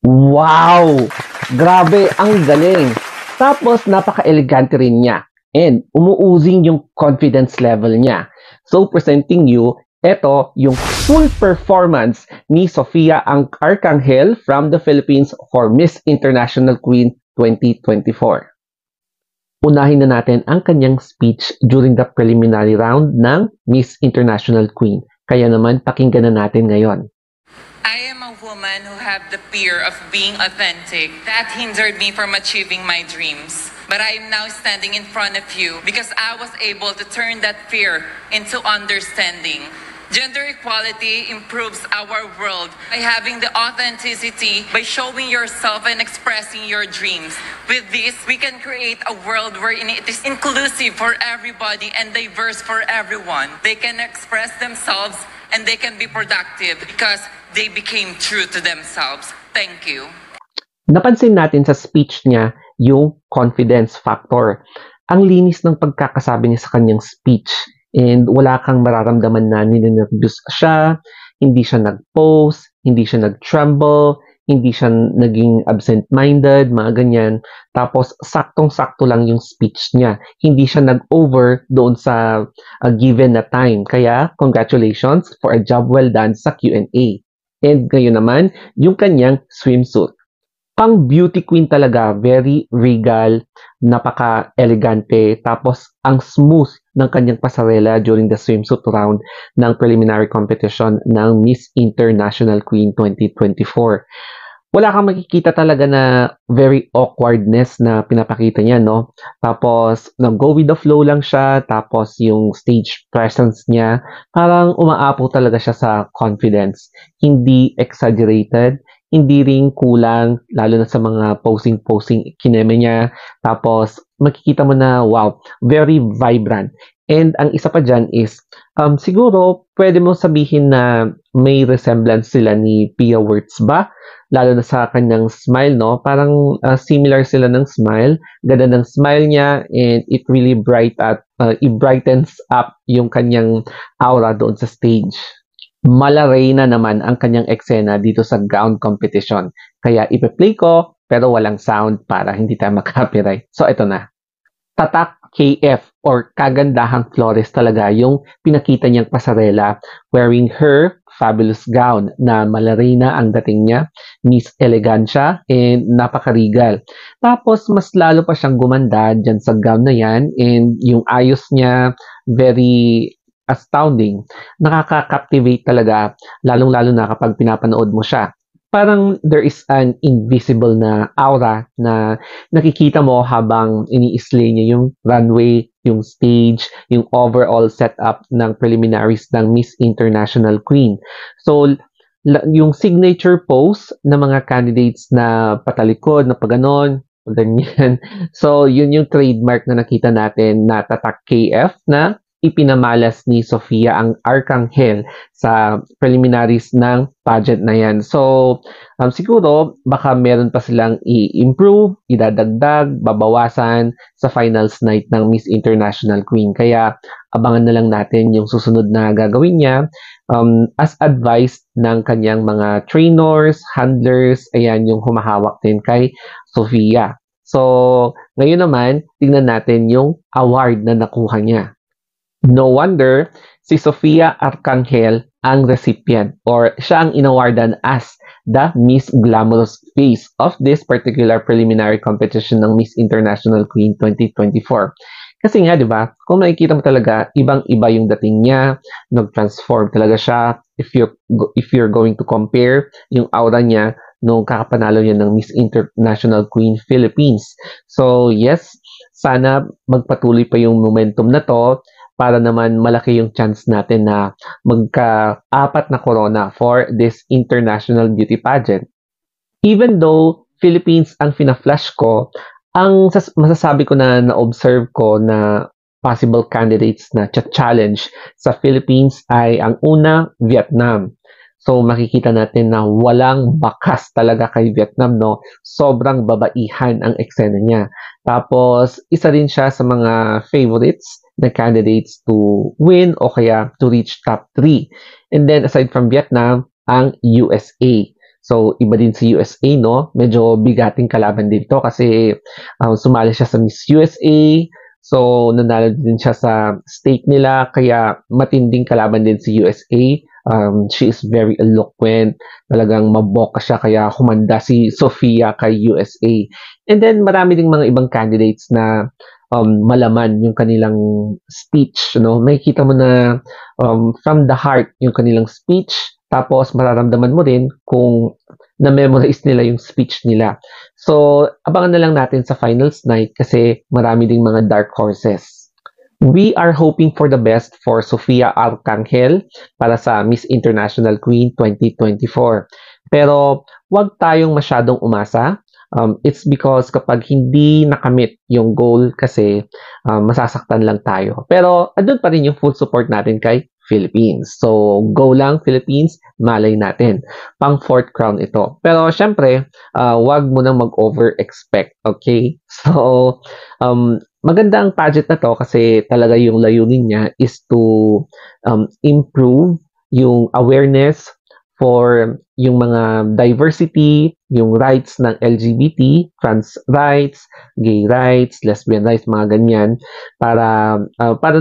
Wow! Grabe, ang galing. Tapos napaka-elegante rin niya and umuuzing yung confidence level niya. So presenting you, eto yung full performance ni Sofia ang Arcangel from the Philippines for Miss International Queen 2024. Unahin na natin ang kanyang speech during the preliminary round ng Miss International Queen. Kaya naman pakinggan na natin ngayon. I am a woman who had the fear of being authentic. That hindered me from achieving my dreams. But I am now standing in front of you because I was able to turn that fear into understanding. Gender equality improves our world by having the authenticity, by showing yourself and expressing your dreams. With this, we can create a world wherein it is inclusive for everybody and diverse for everyone. They can express themselves and they can be productive because they became true to themselves. Thank you. Napansin natin sa speech niya yung confidence factor. Ang linis ng pagkakasabi niya sa kanyang speech and wala kang mararamdaman na ninenervyos siya, hindi siya nag-pose, hindi siya nag-tremble, hindi siya naging absent-minded, mga ganyan. Tapos, saktong-sakto lang yung speech niya. Hindi siya nag-over doon sa given na time. Kaya, congratulations for a job well done sa Q&A. And ngayon naman, yung kanyang swimsuit. Pang beauty queen talaga, very regal, napaka-elegante, tapos ang smooth ng kanyang pasarela during the swimsuit round ng preliminary competition ng Miss International Queen 2024. Wala kang makikita talaga na very awkwardness na pinapakita niya, no? Tapos, nag-go with the flow lang siya, tapos yung stage presence niya, parang umaapo talaga siya sa confidence. Hindi exaggerated, hindi rin kulang, lalo na sa mga posing-posing kineme niya. Tapos, makikita mo na, wow, very vibrant. And ang isa pa dyan is, siguro, pwede mo sabihin na may resemblance sila ni Pia Wurtz ba? Lalo na sa kanyang smile, no? Parang similar sila ng smile. Ganda ng smile niya and it really it brightens up yung kanyang aura doon sa stage. Malaray na naman ang kanyang eksena dito sa gown competition. Kaya ipe-play ko pero walang sound para hindi tayo mag-copyright. So ito na. Tatak KF or Kagandahang Flores talaga yung pinakita niyang pasarela wearing her fabulous gown na malaray na ang dating niya, Miss Elegancia and napaka-regal. Tapos mas lalo pa siyang gumanda dyan sa gown na yan and yung ayos niya very astounding. Nakaka-captivate talaga lalong-lalo na kapag pinapanood mo siya. Parang there is an invisible na aura na nakikita mo habang ini-slay niya yung runway, yung stage, yung overall setup ng preliminaries ng Miss International Queen. So, yung signature pose ng mga candidates na patalikod, na paganon, ganyan. So, yun yung trademark na nakita natin na tatak KF na ipinamalas ni Sofia ang Arcangel sa preliminaries ng pageant na yan. So, siguro, baka meron pa silang i-improve, idadagdag, babawasan sa finals night ng Miss International Queen. Kaya, abangan na lang natin yung susunod na gagawin niya as advised ng kanyang mga trainers, handlers, ayan yung humahawak din kay Sofia. So, ngayon naman, tingnan natin yung award na nakuha niya. No wonder, si Sofia Arcangel ang recipient or siya ang inawardan as the Miss Glamorous Face of this particular preliminary competition ng Miss International Queen 2024. Kasi nga, di ba, kung makikita mo talaga, ibang-iba yung dating niya, nag-transform talaga siya. If you're going to compare yung aura niya nung kakapanalo niya ng Miss International Queen Philippines. So, yes, sana magpatuloy pa yung momentum na to para naman malaki yung chance natin na magka-apat na corona for this international beauty pageant. Even though Philippines ang fina-flash ko, ang masasabi ko na na-observe ko na possible candidates na challenge sa Philippines ay ang una, Vietnam. So makikita natin na walang bakas talaga kay Vietnam, no? Sobrang babaihan ang eksena niya. Tapos isa rin siya sa mga favorites na candidates to win o kaya to reach top 3. And then aside from Vietnam, ang USA. So, iba din si USA, no? Medyo bigating kalaban din to kasi sumali siya sa Miss USA. So, nanalo din siya sa state nila. Kaya matinding kalaban din si USA. She is very eloquent. Talagang maboka siya. Kaya humanda si Sofia kay USA. And then, marami ding mga ibang candidates na malaman yung kanilang speech. No? Makikita mo na from the heart yung kanilang speech. Tapos, mararamdaman mo din kung na-memorize nila yung speech nila. So, abangan na lang natin sa finals night kasi marami ding mga dark horses. We are hoping for the best for Sofia Arcangel para sa Miss International Queen 2024. Pero, wag tayong masyadong umasa. It's because kapag hindi nakamit yung goal kasi masasaktan lang tayo. Pero, andun pa rin yung full support natin kay Philippines. So, go lang Philippines, malay natin. Pang fourth crown ito. Pero, syempre, wag mo nang mag-over-expect, okay? So, maganda ang pageant na to kasi talaga yung layunin niya is to improve yung awareness for yung mga diversity, yung rights ng LGBT, trans rights, gay rights, lesbian rights, mga ganyan, para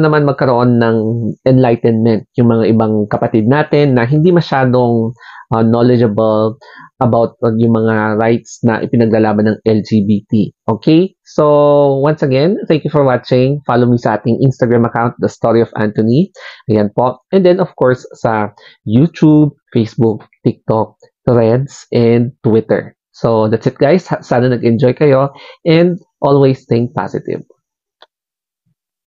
naman magkaroon ng enlightenment yung mga ibang kapatid natin na hindi masyadong knowledgeable about yung mga rights na ipinaglalaban ng LGBT. Okay? So, once again, thank you for watching. Follow me sa ating Instagram account, The Story of Anthony. Ayan po. And then, of course, sa YouTube, Facebook, TikTok, Threads, and Twitter. So, that's it guys. Sana nag-enjoy kayo and always think positive.